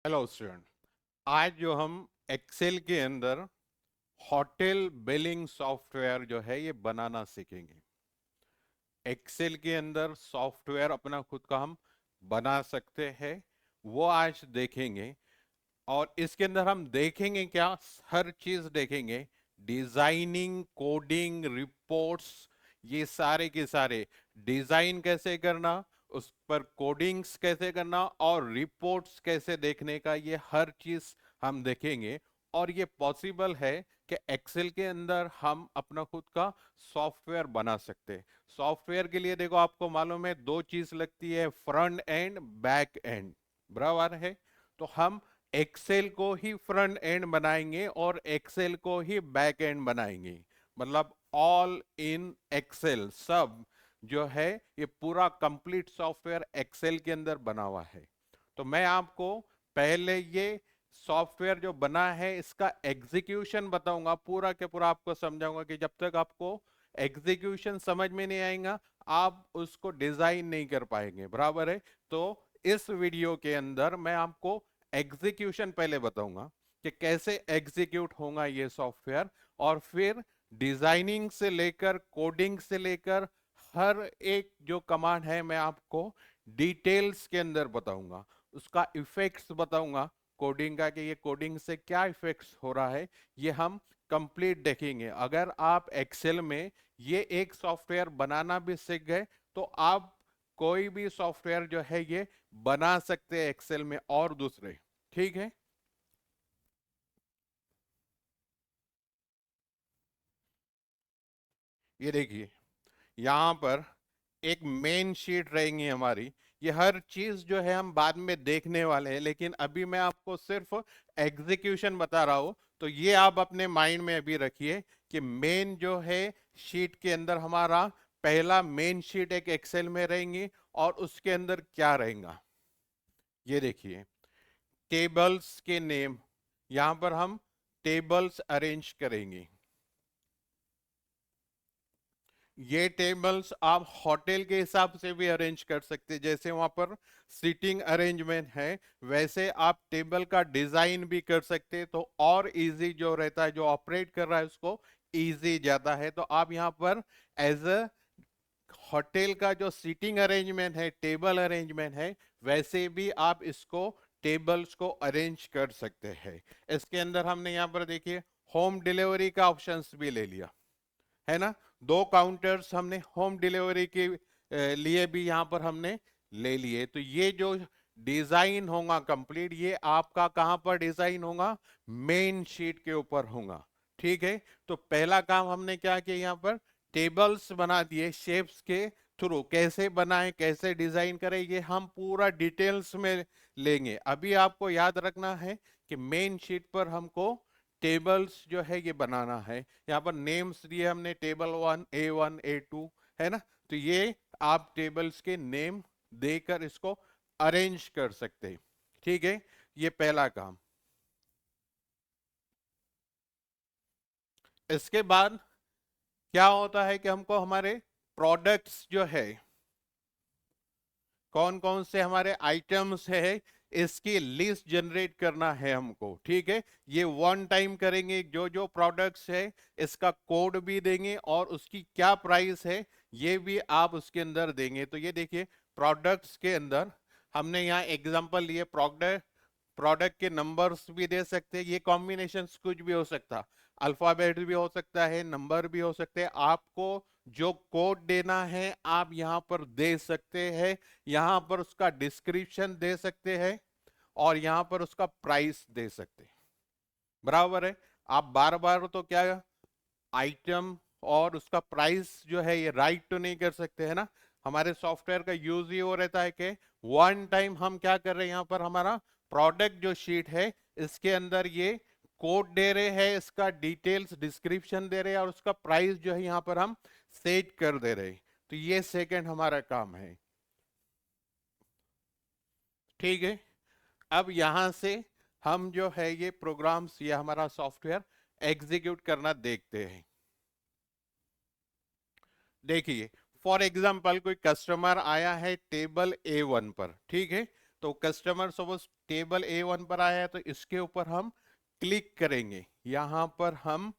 Hello student. आज जो हम एक्सेल के अंदर होटल बिलिंग सॉफ्टवेयर जो है ये बनाना सीखेंगे। एक्सेल के अंदर सॉफ्टवेयर अपना खुद का हम बना सकते हैं, वो आज देखेंगे। और इसके अंदर हम देखेंगे क्या, हर चीज देखेंगे। डिजाइनिंग, कोडिंग, रिपोर्ट्स, ये सारे के सारे डिजाइन कैसे करना, उस पर कोडिंग्स कैसे करना और रिपोर्ट्स कैसे देखने का, ये हर चीज हम देखेंगे। और ये पॉसिबल है कि एक्सेल के अंदर हम अपना खुद का सॉफ्टवेयर बना सकते हैं। सॉफ्टवेयर के लिए देखो, आपको मालूम है दो चीज लगती है, फ्रंट एंड बैक एंड, बराबर है। तो हम एक्सेल को ही फ्रंट एंड बनाएंगे और एक्सेल को ही बैक एंड बनाएंगे। मतलब ऑल इन एक्सेल, सब जो है ये पूरा कंप्लीट सॉफ्टवेयर एक्सेल के अंदर बना हुआ है। तो मैं आपको पहले ये सॉफ्टवेयर जो बना है इसका एग्जीक्यूशन बताऊंगा, पूरा के पूरा आपको समझाऊंगा कि जब तक आपको एग्जीक्यूशन समझ में नहीं आएगा आप उसको डिजाइन नहीं कर पाएंगे, बराबर है। तो इस वीडियो के अंदर मैं आपको एग्जीक्यूशन पहले बताऊंगा कि कैसे एग्जीक्यूट होगा ये सॉफ्टवेयर, और फिर डिजाइनिंग से लेकर कोडिंग से लेकर हर एक जो कमांड है मैं आपको डिटेल्स के अंदर बताऊंगा। उसका इफेक्ट्स बताऊंगा कोडिंग का, कि ये कोडिंग से क्या इफेक्ट्स हो रहा है, ये हम कंप्लीट देखेंगे। अगर आप एक्सेल में ये एक सॉफ्टवेयर बनाना भी सीख गए तो आप कोई भी सॉफ्टवेयर जो है ये बना सकते हैं एक्सेल में और दूसरे। ठीक है। ये देखिए, यहाँ पर एक मेन शीट रहेंगी हमारी। ये हर चीज जो है हम बाद में देखने वाले हैं, लेकिन अभी मैं आपको सिर्फ एग्जीक्यूशन बता रहा हूं। तो ये आप अपने माइंड में अभी रखिए कि मेन जो है शीट के अंदर हमारा पहला मेन शीट एक एक्सेल में रहेंगी, और उसके अंदर क्या रहेगा ये देखिए। टेबल्स के नेम, यहां पर हम टेबल्स अरेंज करेंगे। ये टेबल्स आप होटल के हिसाब से भी अरेंज कर सकते हैं, जैसे वहां पर सीटिंग अरेंजमेंट है वैसे आप टेबल का डिजाइन भी कर सकते हैं। तो और इजी जो रहता है, जो ऑपरेट कर रहा है उसको इजी जाता है। तो आप यहाँ पर एज अ होटल का जो सीटिंग अरेंजमेंट है, टेबल अरेंजमेंट है, वैसे भी आप इसको टेबल्स को अरेंज कर सकते हैं। इसके अंदर हमने यहाँ पर देखिए होम डिलीवरी का ऑप्शंस भी ले लिया है ना। दो काउंटर्स हमने होम डिलीवरी के लिए भी यहां पर हमने ले लिए। तो ये जो डिजाइन होगा कंप्लीट, ये आपका कहां पर डिजाइन होगा, मेन शीट के ऊपर होगा। ठीक है। तो पहला काम हमने क्या किया, यहां पर टेबल्स बना दिए शेप्स के थ्रू। कैसे बनाएं, कैसे डिजाइन करें, ये हम पूरा डिटेल्स में लेंगे। अभी आपको याद रखना है कि मेन शीट पर हमको टेबल्स जो है ये बनाना है। यहाँ पर नेम्स दिए हमने, टेबल 1 A1 A2 है ना। तो ये आप टेबल्स के नेम देकर इसको अरेंज कर सकते हैं। ठीक है, ये पहला काम। इसके बाद क्या होता है कि हमको हमारे प्रोडक्ट्स जो है, कौन कौन से हमारे आइटम्स है, इसकी लिस्ट जनरेट करना है हमको। ठीक है, ये वन टाइम करेंगे। जो जो प्रोडक्ट्स है इसका कोड भी देंगे और उसकी क्या प्राइस है ये भी आप उसके अंदर देंगे। तो ये देखिए, प्रोडक्ट्स के अंदर हमने यहाँ एग्जांपल लिए। प्रोडक्ट प्रोडक्ट के नंबर्स भी दे सकते हैं, ये कॉम्बिनेशंस कुछ भी हो सकता, अल्फाबेट भी हो सकता है, नंबर भी हो सकते हैं। आपको जो कोड देना है आप यहाँ पर दे सकते हैं, यहाँ पर उसका डिस्क्रिप्शन दे सकते हैं और यहाँ पर उसका प्राइस दे सकते हैं, बराबर है। आप बार बार तो क्या आइटम और उसका प्राइस जो है ये राइट तो नहीं कर सकते है ना। हमारे सॉफ्टवेयर का यूज ही वो रहता है कि वन टाइम हम क्या कर रहे हैं, यहाँ पर हमारा प्रोडक्ट जो शीट है इसके अंदर ये कोड दे रहे हैं, इसका डिटेल्स डिस्क्रिप्शन दे रहे हैं और उसका प्राइस जो है यहाँ पर हम सेट कर दे रहे हैं। तो ये सेकंड हमारा काम है। ठीक है। अब यहां से हम जो है ये प्रोग्राम्स, ये हमारा सॉफ्टवेयर एग्जीक्यूट करना देखते हैं। देखिए, फॉर एग्जाम्पल कोई कस्टमर आया है टेबल A1 पर। ठीक है, तो कस्टमर सपोज टेबल A1 पर आया है तो इसके ऊपर हम क्लिक करेंगे, यहां पर हम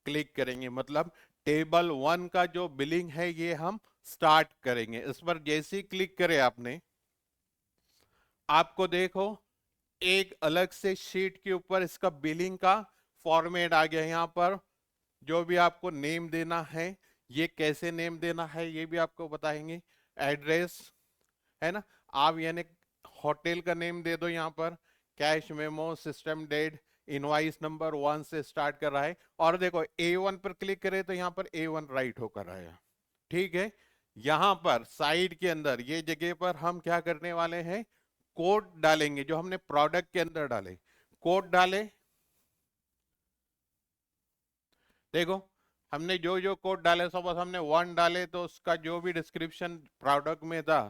क्लिक करेंगे, मतलब टेबल 1 का जो बिलिंग है ये हम स्टार्ट करेंगे। इस पर जैसे ही क्लिक करें आपने, आपको देखो एक अलग से शीट के ऊपर इसका बिलिंग का फॉर्मेट आ गया। यहाँ पर जो भी आपको नेम देना है, ये कैसे नेम देना है ये भी आपको बताएंगे। एड्रेस है ना, आप यानी होटल का नेम दे दो, यहाँ पर cash memo, system date, invoice number 1 से स्टार्ट कर रहा है। और देखो A1 पर क्लिक करें तो यहाँ पर A1 राइट होकर आएगा। ठीक है, यहाँ पर साइड के अंदर ये जगह पर हम क्या करने वाले हैं, कोड डालेंगे जो हमने प्रोडक्ट के अंदर डाले। कोड डाले, देखो हमने जो जो कोड डाले, सपोज हमने 1 डाले तो उसका जो भी डिस्क्रिप्शन प्रोडक्ट में था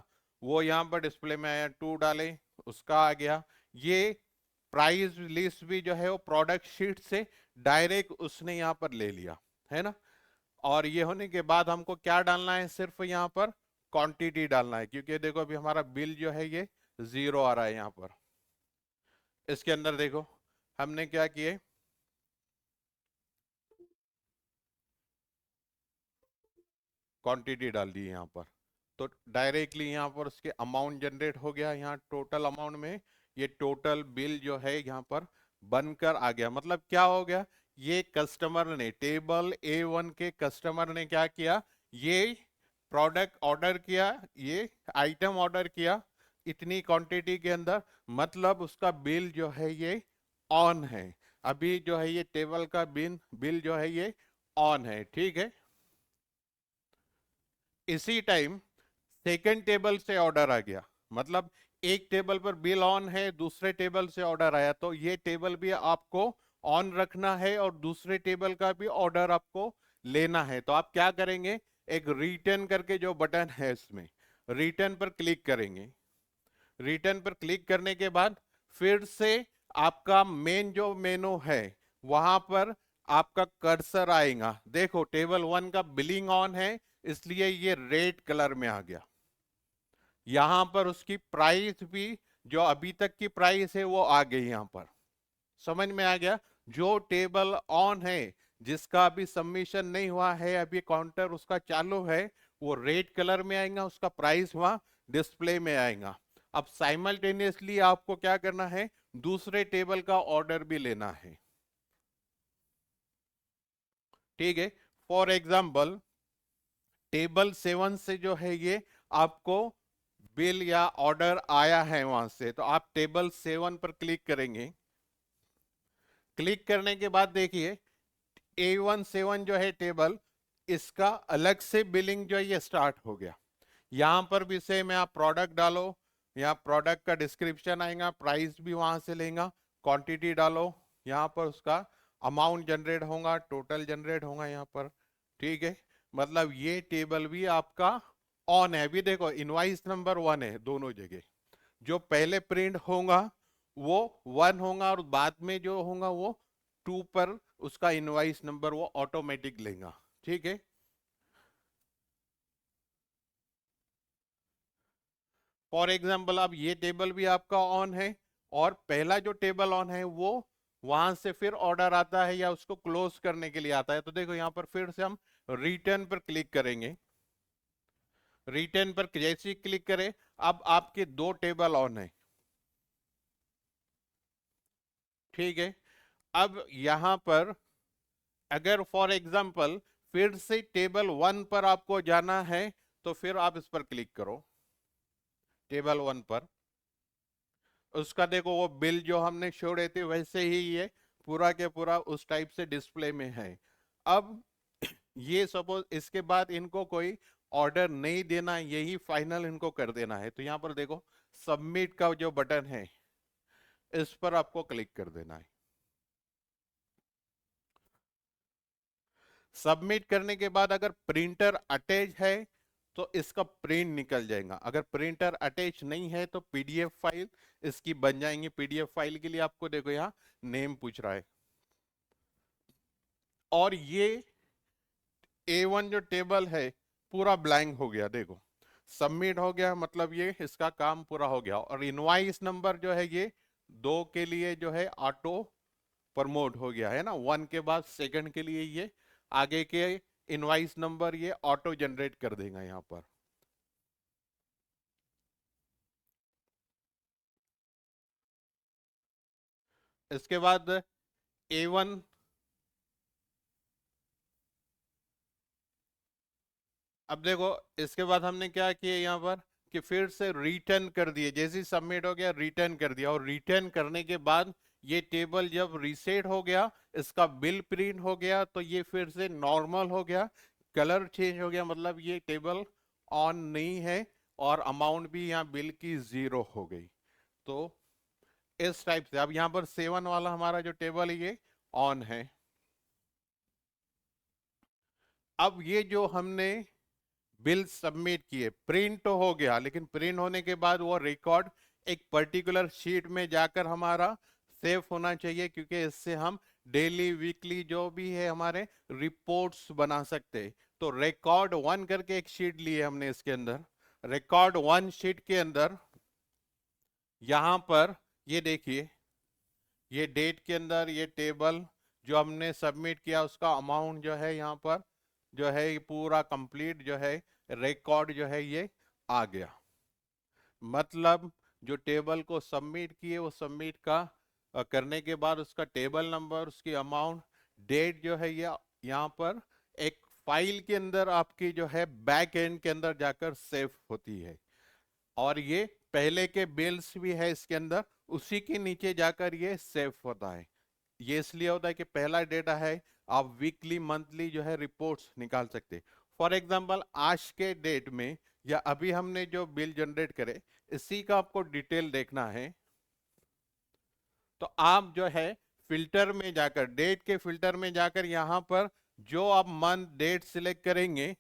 वो यहाँ पर डिस्प्ले में आया। 2 डाले, उसका आ गया। ये प्राइस लिस्ट भी जो है वो प्रोडक्ट शीट से डायरेक्ट उसने यहाँ पर ले लिया, है ना। और ये होने के बाद हमको क्या डालना है, सिर्फ यहाँ पर क्वांटिटी डालना है, क्योंकि देखो अभी हमारा बिल जो है ये 0 आ रहा है यहाँ पर। इसके अंदर देखो हमने क्या किए, क्वांटिटी डाल दी यहाँ पर, तो डायरेक्टली यहाँ पर उसके अमाउंट जनरेट हो गया। यहाँ टोटल अमाउंट में ये टोटल बिल जो है यहाँ पर बनकर आ गया। मतलब क्या हो गया, ये कस्टमर ने, टेबल A1 के कस्टमर ने क्या किया, ये प्रोडक्ट ऑर्डर किया, ये आइटम ऑर्डर किया इतनी क्वांटिटी के अंदर, मतलब उसका बिल जो है ये ऑन है। अभी जो है ये टेबल का बिल जो है ये ऑन है। ठीक है, इसी टाइम सेकेंड टेबल से ऑर्डर आ गया, मतलब एक टेबल पर बिल ऑन है, दूसरे टेबल से ऑर्डर आया, तो ये टेबल भी आपको ऑन रखना है और दूसरे टेबल का भी ऑर्डर आपको लेना है। तो आप क्या करेंगे, एक रिटर्न करके जो बटन है इसमें रिटर्न पर क्लिक करेंगे। रिटर्न पर क्लिक करने के बाद फिर से आपका मेन जो मेनू है वहां पर आपका कर्सर आएगा। देखो टेबल 1 का बिलिंग ऑन है इसलिए ये रेड कलर में आ गया। यहां पर उसकी प्राइस भी, जो अभी तक की प्राइस है वो आ गई यहां पर। समझ में आ गया, जो टेबल ऑन है जिसका अभी सबमिशन नहीं हुआ है, अभी काउंटर उसका चालू है, वो रेड कलर में आएगा, उसका प्राइस वहां डिस्प्ले में आएगा। अब साइमल्टेनियसली आपको क्या करना है, दूसरे टेबल का ऑर्डर भी लेना है। ठीक है, फॉर एग्जाम्पल टेबल 7 से जो है ये आपको बिल या ऑर्डर आया है वहां से, तो आप टेबल 7 पर क्लिक करेंगे। क्लिक करने के बाद देखिए A17 जो है टेबल, इसका अलग से बिलिंग जो है ये स्टार्ट हो गया। यहां पर भी सेम है, आप प्रोडक्ट डालो, यहाँ प्रोडक्ट का डिस्क्रिप्शन आएगा, प्राइस भी वहां से लेगा, क्वांटिटी डालो, यहाँ पर उसका अमाउंट जनरेट होगा, टोटल जनरेट होगा यहाँ पर। ठीक है, मतलब ये टेबल भी आपका ऑन है। अभी देखो इनवाइस नंबर 1 है दोनों जगह, जो पहले प्रिंट होगा वो 1 होगा और बाद में जो होगा वो 2 पर उसका इनवाइस नंबर वो ऑटोमेटिक लेगा। ठीक है, फॉर एग्जाम्पल अब ये टेबल भी आपका ऑन है और पहला जो टेबल ऑन है वो वहां से फिर ऑर्डर आता है या उसको क्लोज करने के लिए आता है। तो देखो यहाँ पर फिर से हम रिटर्न पर क्लिक करेंगे। रिटर्न पर जैसे ही क्लिक करें, अब आपके 2 टेबल ऑन है। ठीक है, अब यहां पर अगर फॉर एग्जाम्पल फिर से टेबल 1 पर आपको जाना है तो फिर आप इस पर क्लिक करो, टेबल 1 पर। उसका देखो वो बिल जो हमने छोड़े थे वैसे ही ये पूरा के पूरा उस टाइप से डिस्प्ले में है। अब ये सपोज इसके बाद इनको कोई ऑर्डर नहीं देना, यही फाइनल इनको कर देना है, तो यहाँ पर देखो सबमिट का जो बटन है इस पर आपको क्लिक कर देना है। सबमिट करने के बाद अगर प्रिंटर अटैच है तो इसका प्रिंट निकल जाएगा, अगर प्रिंटर अटैच नहीं है तो पीडीएफ फाइल इसकी बन जाएंगी। पीडीएफ फाइल के लिए आपको देखो यहाँ नेम पूछ रहा है, और ये A1 जो टेबल है पूरा ब्लैंक हो गया। देखो सबमिट हो गया, मतलब ये इसका काम पूरा हो गया। और इनवाइस नंबर जो है ये 2 के लिए जो है ऑटो प्रमोट हो गया है ना, 1 के बाद सेकंड के लिए ये आगे के इनवाइस नंबर ये ऑटो जनरेट कर देगा यहाँ पर। इसके बाद A1, अब देखो इसके बाद हमने क्या किया यहाँ पर कि फिर से रिटर्न कर दिए, जैसे सबमिट हो गया रिटर्न कर दिया, और रिटर्न करने के बाद ये टेबल जब रीसेट हो गया, इसका बिल प्रिंट हो गया, तो ये फिर से नॉर्मल हो गया, कलर चेंज हो गया, मतलब ये टेबल ऑन नहीं है, और अमाउंट भी यहाँ बिल की 0 हो गई। तो इस टाइप से अब यहाँ पर 7 वाला हमारा जो टेबल है ये ऑन है। अब ये जो हमने बिल सबमिट किए, प्रिंट तो हो गया, लेकिन प्रिंट होने के बाद वो रिकॉर्ड एक पर्टिकुलर शीट में जाकर हमारा सेव होना चाहिए, क्योंकि इससे हम डेली वीकली जो भी है हमारे रिपोर्ट्स बना सकते हैं। तो रिकॉर्ड 1 करके एक शीट ली है हमने, इसके अंदर रिकॉर्ड 1 शीट के अंदर यहां पर ये देखिए, ये डेट के अंदर ये टेबल जो हमने सबमिट किया उसका अमाउंट जो है यहाँ पर जो है ये पूरा कंप्लीट जो है रिकॉर्ड जो है ये आ गया। मतलब जो टेबल को सबमिट किए वो सबमिट का करने के बाद उसका टेबल नंबर, उसकी अमाउंट, डेट जो है ये यहाँ पर एक फाइल के अंदर आपकी जो है बैक एंड के अंदर जाकर सेव होती है। और ये पहले के बिल्स भी है इसके अंदर, उसी के नीचे जाकर ये सेव होता है। ये इसलिए होता है कि पहला डेटा है, आप वीकली मंथली जो है रिपोर्ट्स निकाल सकते। फॉर एग्जांपल आज के डेट में या अभी हमने जो बिल जनरेट करे इसी का आपको डिटेल देखना है, तो आप जो है फिल्टर में जाकर, डेट के फिल्टर में जाकर यहां पर जो आप मंथ डेट सिलेक्ट करेंगे,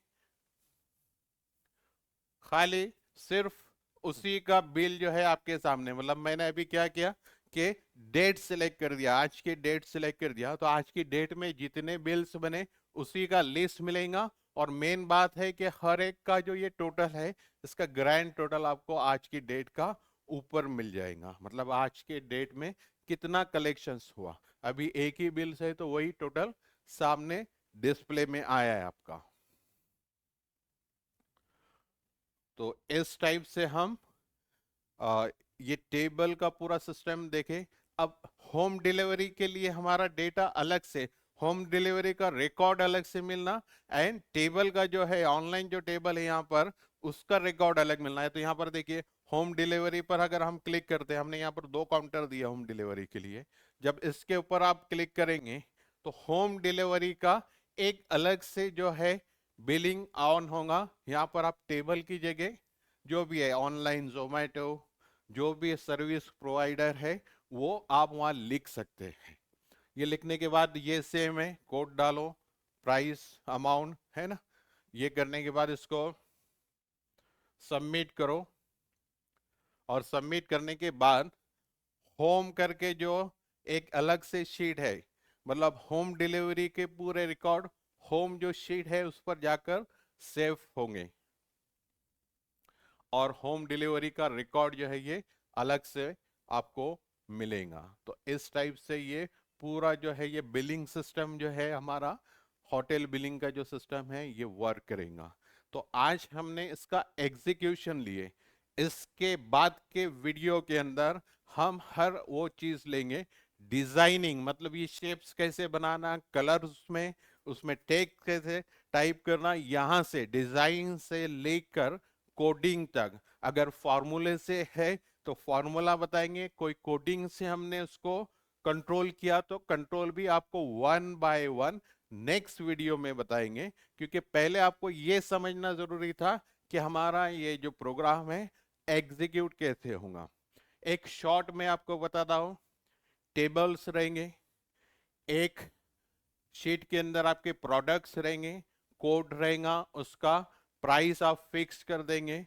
खाली सिर्फ उसी का बिल जो है आपके सामने, मतलब मैंने अभी क्या किया कि डेट सिलेक्ट कर दिया, आज की डेट सिलेक्ट कर दिया, तो आज की डेट में जितने बिल्स बने उसी का लिस्ट मिलेगा। और मेन बात है कि हर एक का जो ये टोटल है इसका ग्रैंड टोटल आपको आज की डेट का ऊपर मिल जाएगा, मतलब आज के डेट में कितना कलेक्शंस हुआ। अभी एक ही बिल्स है तो वही टोटल सामने डिस्प्ले में आया है आपका। तो इस टाइप से हम ये टेबल का पूरा सिस्टम देखें। अब होम डिलीवरी के लिए हमारा डेटा अलग से, होम डिलीवरी का रिकॉर्ड अलग से मिलना, एंड टेबल का जो है ऑनलाइन जो टेबल है यहाँ पर उसका रिकॉर्ड अलग मिलना है। तो यहाँ पर देखिए होम डिलीवरी पर अगर हम क्लिक करते हैं, हमने यहाँ पर 2 काउंटर दिया होम डिलीवरी के लिए, जब इसके ऊपर आप क्लिक करेंगे तो होम डिलीवरी का एक अलग से जो है बिलिंग ऑन होगा। यहाँ पर आप टेबल की जगह जो भी है ऑनलाइन जोमेटो जो भी सर्विस प्रोवाइडर है वो आप वहां लिख सकते हैं। ये लिखने के बाद ये सेम है, कोड डालो, प्राइस, अमाउंट है ना, ये करने के बाद इसको सबमिट करो, और सबमिट करने के बाद होम करके जो एक अलग से शीट है, मतलब होम डिलीवरी के पूरे रिकॉर्ड होम जो शीट है उस पर जाकर सेव होंगे, और होम डिलीवरी का रिकॉर्ड जो है ये अलग से आपको मिलेगा। तो इस टाइप से ये पूरा जो है ये बिलिंग सिस्टम जो है हमारा होटल बिलिंग का जो सिस्टम है ये वर्क करेगा। तो आज हमने इसका एग्जीक्यूशन लिए, इसके बाद के वीडियो के अंदर हम हर वो चीज लेंगे, डिजाइनिंग मतलब ये शेप्स कैसे बनाना, कलर उसमें उसमें टेक्स्ट कैसे टाइप करना, यहाँ से डिजाइन से लेकर कोडिंग तक। अगर फॉर्मूले से है तो फॉर्मूला बताएंगे, कोई कोडिंग से हमने उसको कंट्रोल किया तो कंट्रोल भी आपको 1 बाय 1 नेक्स्ट वीडियो में बताएंगे। क्योंकि पहले आपको ये समझना जरूरी था कि हमारा ये जो प्रोग्राम है एग्जीक्यूट कैसे होगा। एक शॉर्ट में आपको बताता हूं, टेबल्स रहेंगे, एक शीट के अंदर आपके प्रोडक्ट्स रहेंगे, कोड रहेगा, उसका प्राइस आप फिक्स कर देंगे,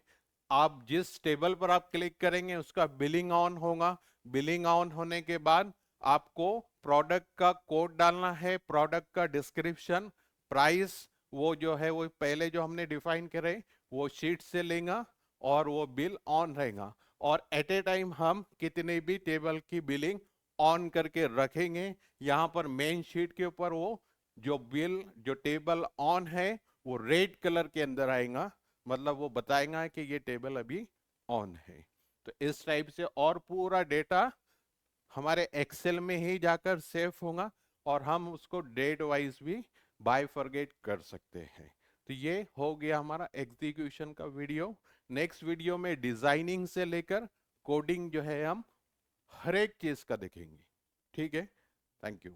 आप जिस टेबल पर आप क्लिक करेंगे उसका बिलिंग ऑन होगा, बिलिंग ऑन होने के बाद आपको प्रोडक्ट का कोड डालना है, प्रोडक्ट का डिस्क्रिप्शन, प्राइस वो जो है वो पहले जो हमने डिफाइन करे वो शीट से लेगा और वो बिल ऑन रहेगा, और एट ए टाइम हम कितने भी टेबल की बिलिंग ऑन करके रखेंगे। यहाँ पर मेन शीट के ऊपर वो जो बिल जो टेबल ऑन है वो रेड कलर के अंदर आएगा, मतलब वो बताएगा कि ये टेबल अभी ऑन है। तो इस टाइप से और पूरा डेटा हमारे एक्सेल में ही जाकर सेव होगा, और हम उसको डेट वाइज भी बायफॉरगेट कर सकते हैं। तो ये हो गया हमारा एग्जीक्यूशन का वीडियो। नेक्स्ट वीडियो में डिजाइनिंग से लेकर कोडिंग जो है हम हर एक चीज का देखेंगे। ठीक है, थैंक यू।